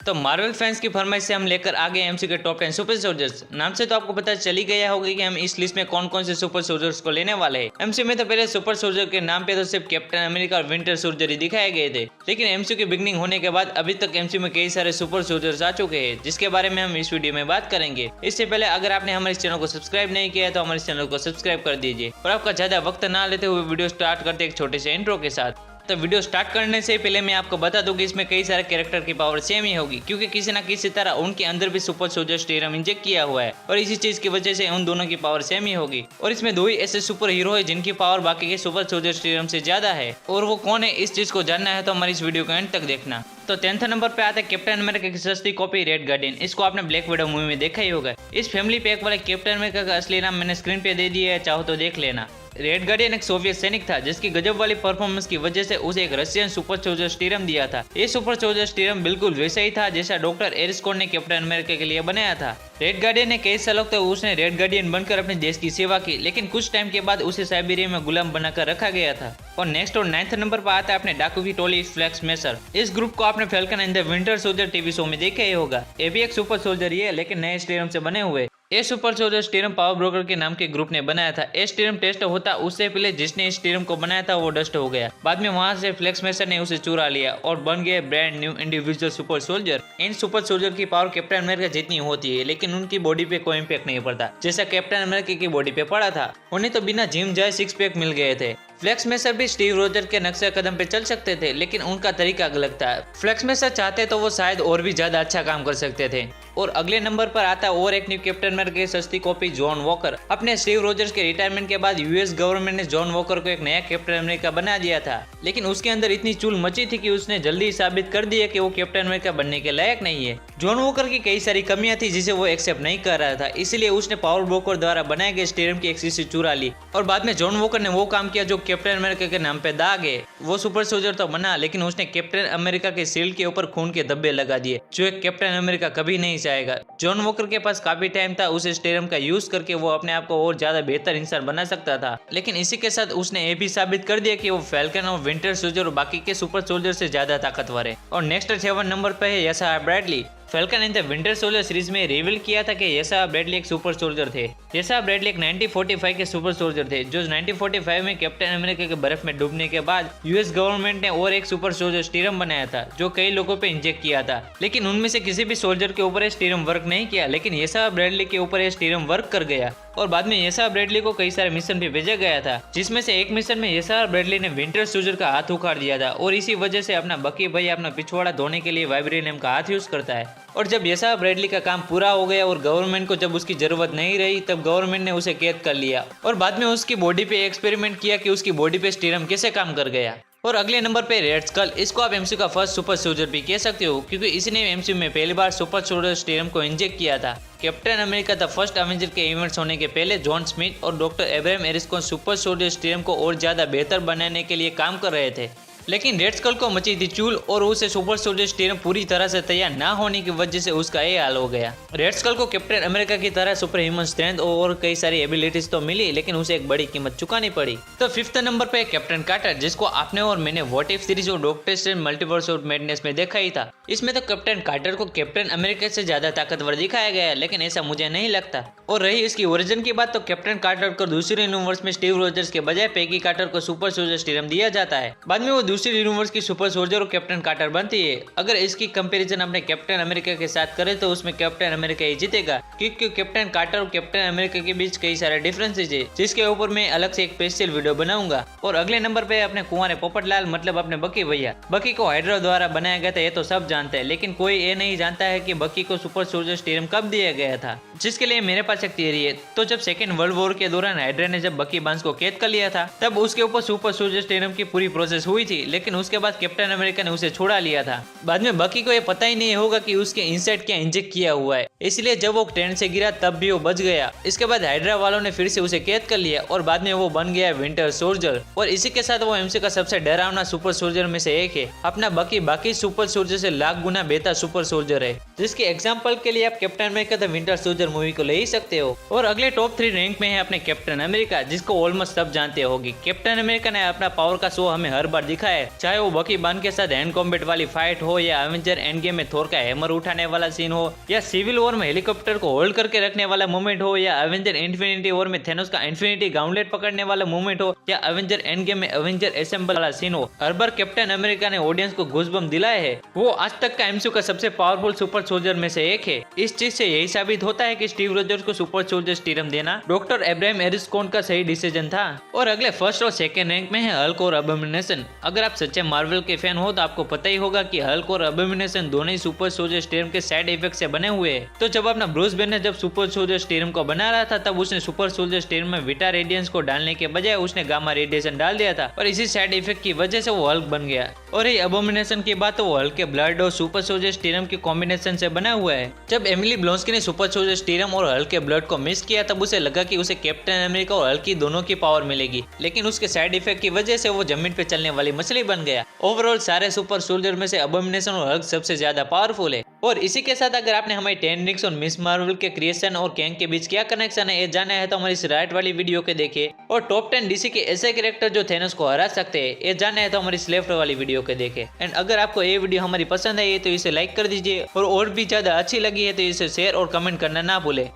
तो Marvel fans की फरमाइश से हम लेकर आ गए एमसीयू के टॉप 10 सुपर सोल्जर्स। नाम से तो आपको पता चल ही गया होगा कि हम इस लिस्ट में कौन कौन से सुपर सोल्जर्स को लेने वाले हैं। एमसीयू में तो पहले सुपर सोल्जर के नाम पे तो सिर्फ कैप्टन अमेरिका और विंटर सोल्जर ही दिखाए गए थे, लेकिन एमसीयू की बिगनिंग होने के बाद अभी तक एमसीयू में कई सारे सुपर सोल्जर्स आ चुके हैं, जिसके बारे में हम इस वीडियो में बात करेंगे। इससे पहले अगर आपने हमारे चैनल को सब्सक्राइब नहीं किया तो हमारे चैनल को सब्सक्राइब कर दीजिए। और आपका ज्यादा वक्त ना लेते हुए वीडियो स्टार्ट करते एक छोटे से इंट्रो के साथ। तो वीडियो स्टार्ट करने से पहले मैं आपको बता दूं कि इसमें कई सारे कैरेक्टर की पावर सेम ही होगी, क्योंकि किसी ना किसी तरह उनके अंदर भी सुपर सोल्जर सीरम इंजेक्ट किया हुआ है और इसी चीज की वजह से उन दोनों की पावर सेम ही होगी। और इसमें दो ही ऐसे सुपर हीरो है जिनकी पावर बाकी के सुपर सोल्जर सीरम से ज्यादा है, और वो कौन है इस चीज को जानना है तो हमारी इस वीडियो को एंड तक देखना। तो 10th नंबर पे आता है कैप्टन अमेरिका की सस्ती कॉपी रेड गार्डियन। इसको आपने ब्लैक विडो मूवी में देखा ही होगा। इस फैमिली पैक वाले कैप्टन अमेरिका का असली नाम मैंने स्क्रीन पे दे दिया है, चाहो तो देख लेना। रेड गार्डियन एक सोवियत सैनिक था जिसकी गजब वाली परफॉर्मेंस की वजह से उसे एक रशियन सुपर सोल्जर सीरम दिया था। ये सुपर सोल्जर सीरम बिल्कुल वैसा ही था जैसा डॉक्टर एरिस्कोन ने कैप्टन अमेरिका के लिए बनाया था। रेड गार्डियन ने कई सालों तक उसने रेड गार्डियन बनकर अपने देश की सेवा की, लेकिन कुछ टाइम के बाद उसे साइबेरिया में गुलाम बनाकर रखा गया था। और नेक्स्ट और 9th नंबर पर आता है अपने डाकू की टोली फ्लैक्स मेसर। इस ग्रुप को आपने falcon and the Winter soldier TV show में देखा ही होगा। ये भी एक सुपर सोल्जर ही है, लेकिन नए सीरम से बने हुए। ये super soldier serum power broker के नाम के ग्रुप ने बनाया था। ये सीरम टेस्ट होता उससे पहले जिसने इस सीरम को बनाया था वो डस्ट हो गया। बाद में वहां से फ्लेक्स मेसर ने उसे चुरा लिया और बन गए brand new individual super soldier. इन सुपर सोल्जर की पावर कैप्टन अमेरिका जितनी होती है, लेकिन उनकी बॉडी पे कोई इम्पैक्ट नहीं पड़ता जैसा कैप्टन अमेरिका की बॉडी पे पड़ा था। उन्हें तो बिना जिम जाए 6 पैक मिल गए थे। फ्लेक्स मेसर भी स्टीव रोजर के नक्शे कदम पे चल सकते थे, लेकिन उनका तरीका अलग था। फ्लेक्स मेसर चाहते तो वो शायद और भी ज्यादा अच्छा काम कर सकते थे। और अगले नंबर पर आता है और एक न्यू कैप्टन अमेरिका की सस्ती कॉपी जॉन वॉकर। अपने स्टीव रोजर्स के रिटायरमेंट के बाद यूएस गवर्नमेंट ने जॉन वॉकर को एक नया कैप्टन अमेरिका बना दिया था, लेकिन उसके अंदर इतनी चूल मची थी कि उसने जल्दी साबित कर दिया कि वो कैप्टन अमेरिका बनने के लायक नहीं है। जॉन वॉकर की कई सारी कमियां थी जिसे वो एक्सेप्ट नहीं कर रहा था, इसलिए उसने पावर ब्रोकर द्वारा बनाए गए सीरम की एक शीशी चुरा ली। और बाद में जॉन वॉकर ने वो काम किया जो कैप्टन अमेरिका के नाम पे दाग है। वो सुपर सोल्जर तो बना, लेकिन उसने कैप्टन अमेरिका के शील्ड के ऊपर खून के धब्बे लगा दिए, जो एक कैप्टन अमेरिका कभी नहीं चाहेगा। जॉन वॉकर के पास काफी टाइम था, उस सीरम का यूज करके वो अपने आप को और ज्यादा बेहतर इंसान बना सकता था, लेकिन इसी के साथ उसने ये भी साबित कर दिया कि वो फैल्कन और विंटर सोल्जर और बाकी के सुपर सोल्जर से ज्यादा ताकतवर है। और नेक्स्ट 7 नंबर पे है Isaiah Bradley. Falcon and the Winter Soldier series में रिवील किया था कि यशा ब्रैडली एक सुपर सोल्जर थे। यशा ब्रैडली एक 1945 के सुपर सोल्जर थे, जो 1945 में कैप्टन अमेरिका के बर्फ में डूबने के बाद यूएस गवर्नमेंट ने और एक सुपर सोल्जर सीरम बनाया था, जो कई लोगों पे इंजेक्ट किया था, लेकिन उनमें से किसी भी सोल्जर के ऊपर ये सीरम वर्क नहीं किया, लेकिन यशा ब्रैडली के ऊपर ये सीरम वर्क कर गया। और बाद में यशा ब्रैडली को कई सारे मिशन पे भेजा गया था, जिसमें से एक मिशन में यशा ब्रैडली ने विंटर सोल्जर का हाथ उखाड़ दिया था, और इसी वजह से अपना बकी भाई अपना पिछवाड़ा धोने के लिए वाइब्रेनियम का हाथ यूज करता है। और जब यशा ब्रैडली का काम पूरा हो गया और गवर्नमेंट को जब उसकी जरूरत नहीं रही, तब गवर्नमेंट ने उसे कैद कर लिया और बाद में उसकी बॉडी पे एक्सपेरिमेंट किया कि उसकी बॉडी पे सीरम कैसे काम कर गया। और अगले नंबर पे रेड स्कल। इसको आप एमसीयू का फर्स्ट सुपर सोल्जर भी कह सकते हो, क्योंकि इसने एमसीयू में पहली बार सुपर सोल्जर सीरम को इंजेक्ट किया था। Captain America the First Avenger के इवेंट्स होने के पहले जॉन स्मिथ और doctor Abraham Erskine super soldier serum को और ज्यादा बेहतर बनाने के लिए काम कर रहे थे, लेकिन रेड स्कल को मची थी चूल और उसे सुपर सोल्जर सीरम पूरी तरह से तैयार ना होने की वजह से उसका ये हाल हो गया। रेड स्कल को कैप्टन अमेरिका की तरह सुपर ह्यूमन स्ट्रेंथ और कई सारी एबिलिटीज तो मिली, लेकिन उसे एक बड़ी कीमत चुकानी पड़ी। तो 5th नंबर पे कैप्टन कार्टर, जिसको आपने और मैंने व्हाट इफ सीरीज और doctor strange multiverse of madness में देखा ही था। इसमें तो कैप्टन कार्टर को कैप्टन अमेरिका से ज्यादा ताकतवर दिखाया गया, लेकिन ऐसा मुझे नहीं लगता। और रही इसकी ओरिजिन की बात, तो कैप्टन कार्टर को दूसरे यूनिवर्स में स्टीव रोजर्स के बजाय पेगी कार्टर को सुपर सोल्जर सीरम दिया जाता है। बाद में वो दूसरी यूनिवर्स की सुपर सोल्जर और कैप्टन कार्टर बनती है। अगर इसकी कंपैरिजन अपने कैप्टन अमेरिका के साथ करें तो उसमें कैप्टन अमेरिका ही जीतेगा, क्योंकि कैप्टन कार्टर और कैप्टन अमेरिका के बीच कई सारे डिफरेंसेस है, जिसके ऊपर मैं अलग से एक स्पेशल वीडियो बनाऊंगा। और अगले नंबर पे अपने कुंवारे पोपटलाल, मतलब अपने बकी भैया। बकी को हाइड्रा द्वारा बनाया गया था, ये तो सब जानते हैं, लेकिन कोई ये नहीं जानता है कि बकी को सुपर सोल्जर सीरम कब दिया गया था, जिसके लिए मेरे पास एक थियरी है। तो जब सेकेंड वर्ल्ड वॉर के दौरान हाइड्रा ने जब बकी बांस को कैद कर लिया था, तब उसके ऊपर सुपर सोल्जर सीरम की पूरी प्रोसेस हुई थी, लेकिन उसके बाद कैप्टन अमेरिका ने उसे छोड़ा लिया था। बाद में बकी को ये पता ही नहीं होगा कि उसके इनसाइड क्या इंजेक्ट किया हुआ है, इसलिए जब वो ट्रेन से गिरा तब भी वो बच गया। इसके बाद हाइड्रा वालों ने फिर से उसे कैद कर लिया और बाद में वो बन गया विंटर सोल्जर। और इसी के साथ वो एमसीयू का सबसे डरावना सुपर सोल्जर में से एक है। अपना बकी बाकी सुपर सोल्जर से लाख गुना बेहतर सुपर सोल्जर है, जिसके एग्जाम्पल के लिए आप captain America the Winter soldier movie को ले ही सकते हो। और अगले टॉप 3 रैंक में है अपने कैप्टन अमेरिका, जिसको ऑलमोस्ट सब जानते होगी। कैप्टन अमेरिका ने अपना पावर का शो हमें हर बार दिखाया है, चाहे वो बकी बान के साथ हैंड कॉम्बैट वाली फाइट हो, या एवेंजर एंड गेम में थोर का हैमर उठाने वाला सीन हो, या सिविल वॉर में हेलीकॉप्टर को होल्ड करके रखने वाला मोमेंट हो, या एवेंजर इन्फिनिटी वॉर में थेनोस का इन्फिनिटी गाउंटलेट पकड़ने वाला मोमेंट हो, या एवेंजर एंड गेम में एवेंजर असेंबल वाला सीन हो, हर बार कैप्टन अमेरिका ने ऑडियंस को गूज़बम्प दिलाए है। वो आज तक का एमसीयू का सबसे पावरफुल सुपर सोल्जर में से एक है। इस चीज से यही साबित होता है कि स्टीव रोजर्स को सुपर सोल्जर सीरम देना डॉक्टर अब्राहम एरिस्कोन का सही डिसीजन था। और अगले फर्स्ट और सेकंड रैंक में है हल्क और अबोमिनेशन। अगर आप सच्चे मार्वल के फैन हो तो आपको पता ही होगा कि हल्क और अबोमिनेशन दोनों ही सुपर सोल्जर सीरम के साइड इफेक्ट से बने हुए हैं। तो जब अपना ब्रूस बैनर जब सुपर सोल्जर सीरम को बना रहा था, तब उसने सुपर सोल्जर सीरम में विटा रेडियंस को डालने के बजाय उसने गामा रेडिएशन डाल दिया था, और इसी साइड इफेक्ट की वजह से वो हल्क बन गया। और ये अबोमिनेशन की बात तो वो हल्क के ब्लड और सुपर सोल्जर सीरम के कॉम्बिनेशन से बना हुआ है। जब एमिली ब्लोंस्की ने सुपर सोल्जर सीरम और हल्क के ब्लड को मिक्स किया, तब उसे लगा कि उसे कैप्टन अमेरिका और हल्क की दोनों की पावर मिलेगी, लेकिन उसके साइड इफेक्ट की वजह से वो जमीन पे चलने वाली मछली बन गया। ओवरऑल सारे सुपर सोल्जर में से अबोमिनेशन और हल्क सबसे ज्यादा पावरफुल है। और इसी के साथ अगर आपने हमारी 10 रिंग्स और मिस मार्वल के क्रिएशन और कैंग के बीच क्या कनेक्शन है ये जाना है, तो हमारी इस राइट वाली वीडियो के देखे। और टॉप 10 डीसी के ऐसे कैरेक्टर जो थेनोस को हरा सकते हैं ये जाना है, तो हमारी लेफ्ट वाली वीडियो के देखे। एंड अगर आपको ये वीडियो हमारी पसंद आई है तो इसे लाइक कर दीजिए, और भी ज्यादा अच्छी लगी है तो इसे शेयर और कमेंट करना ना भूले।